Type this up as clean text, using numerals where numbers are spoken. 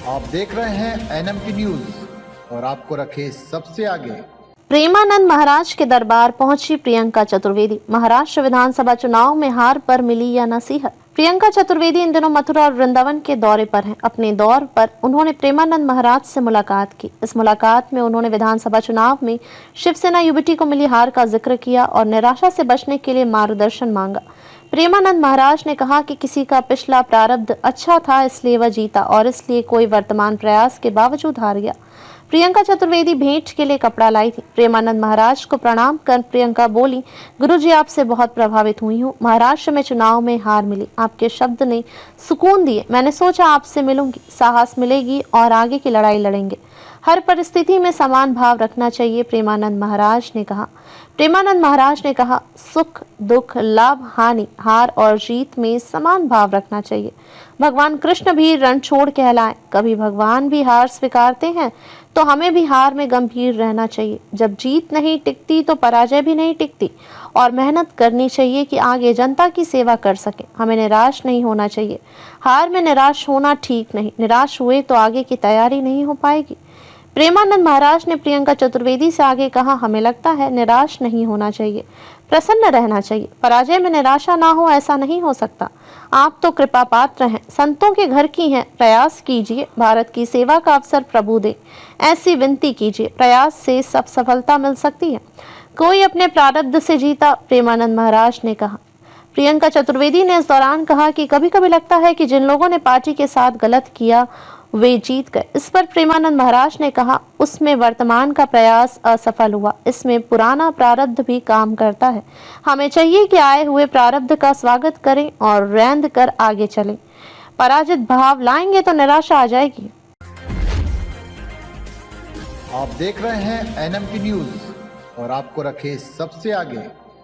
आप देख रहे हैं एनएमटी न्यूज और आपको रखे सबसे आगे। प्रेमानंद महाराज के दरबार पहुंची प्रियंका चतुर्वेदी। महाराष्ट्र विधानसभा चुनाव में हार पर मिली या नसीहत। प्रियंका चतुर्वेदी इन दिनों मथुरा और वृंदावन के दौरे पर हैं। अपने दौर पर उन्होंने प्रेमानंद महाराज से मुलाकात की। इस मुलाकात में उन्होंने विधानसभा चुनाव में शिवसेना यूबीटी को मिली हार का जिक्र किया और निराशा से बचने के लिए मार्गदर्शन मांगा। प्रेमानंद महाराज ने कहा कि किसी का पिछला प्रारब्ध अच्छा था, इसलिए वह जीता और इसलिए कोई वर्तमान प्रयास के बावजूद हार गया। प्रियंका चतुर्वेदी भेंट के लिए कपड़ा लाई थी। प्रेमानंद महाराज को प्रणाम कर प्रियंका बोली, गुरुजी आपसे बहुत प्रभावित हुई हूँ। महाराष्ट्र में चुनाव में हार मिली, आपके शब्द ने सुकून दिए। मैंने सोचा आपसे मिलूंगी, साहस मिलेगी और आगे की लड़ाई लड़ेंगे। हर परिस्थिति में समान भाव रखना चाहिए, प्रेमानंद महाराज ने कहा। प्रेमानंद महाराज ने कहा, सुख दुख लाभ हानि हार और जीत में समान भाव रखना चाहिए। भगवान कृष्ण भी रणछोड़ कहलाए। कभी भगवान भी हार स्वीकारते हैं, तो हमें भी हार में गंभीर रहना चाहिए। जब जीत नहीं टिकती तो पराजय भी नहीं टिकती और मेहनत करनी चाहिए कि आगे जनता की सेवा कर सके। हमें निराश नहीं होना चाहिए। हार में निराश होना ठीक नहीं, निराश हुए तो आगे की तैयारी नहीं हो पाएगी। प्रेमानंद महाराज ने प्रियंका चतुर्वेदी से आगे कहा, हमें लगता है निराश नहीं होना चाहिए, प्रसन्न रहना चाहिए। पराजय में निराशा ना हो, ऐसा नहीं हो सकता। आप तो कृपा पात्र हैं, संतों के घर की हैं। प्रयास कीजिए, भारत की सेवा का अवसर प्रभु दे, ऐसी विनती कीजिए। प्रयास से सब सफलता मिल सकती है। कोई अपने प्रारब्ध से जीता, प्रेमानंद महाराज ने कहा। प्रियंका चतुर्वेदी ने इस दौरान कहा कि कभी कभी लगता है कि जिन लोगों ने पार्टी के साथ गलत किया वे जीत गए। इस पर प्रेमानंद महाराज ने कहा, उसमें वर्तमान का प्रयास असफल हुआ, इसमें पुराना प्रारब्ध भी काम करता है। हमें चाहिए कि आए हुए प्रारब्ध का स्वागत करें और रैंद कर आगे चलें। पराजित भाव लाएंगे तो निराशा आ जाएगी। आप देख रहे हैं एनएमटी न्यूज और आपको रखे सबसे आगे।